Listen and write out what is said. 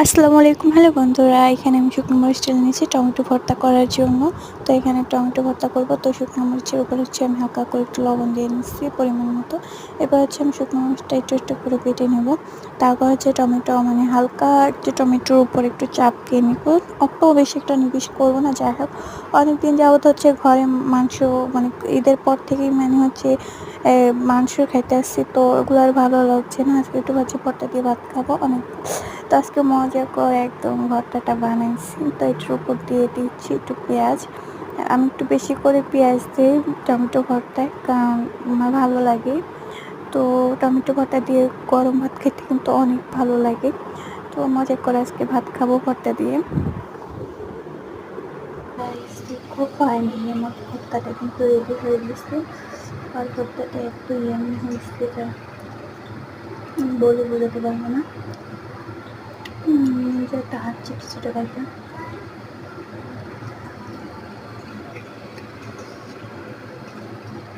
আসসালামু আলাইকুম। হ্যালো বন্ধুরা, এখানে আমি শুকনো মরিচ টেলে নিয়েছি টমেটো ভর্তা করার জন্য। তো এখানে টমেটো ভর্তা করব, তো শুকনো মরিচের উপর হচ্ছে আমি হালকা করে একটু লবণ দিয়ে নিচ্ছি পরিমাণ মতো। এবার হচ্ছে আমি শুকনো মরিচটা একটু একটু করে বেটে নেব। তারপর হচ্ছে টমেটো মানে হালকা একটু টমেটোর উপর একটু চাপিয়ে নিব। অত বেশি একটা নিবিশ করবো না। যাই হোক, অনেকদিন যাবত হচ্ছে ঘরে মাংস, মানে ঈদের পর থেকেই মানে হচ্ছে মাংস খাইতে আসছি, তো ওগুলো আর ভালো লাগছে না। আজকে একটু ভাজি ভর্তা দিয়ে ভাত খাবো অনেক। তো আজকে মজা করে একদম ভর্তাটা বানাইছি। তো এটার উপর দিয়ে দিচ্ছি একটু পেঁয়াজ। আমি একটু বেশি করে পেঁয়াজ দিই টমেটো ভর্তায়, কারণ আমার ভালো লাগে। তো টমেটো ভর্তা দিয়ে গরম ভাত খেতে কিন্তু অনেক ভালো লাগে। তো মজা করে আজকে ভাত খাবো ভর্তা দিয়ে। খুব ফাইনালি আমার ভর্তাটা কিন্তু রেডি হয়ে গেছে। আর ভর্তাটা একটু ইয়ামি হয়েছে, যা বলে বোঝাতে পারবো না। যে একটা হাত ছোটো ছোটো পাখি।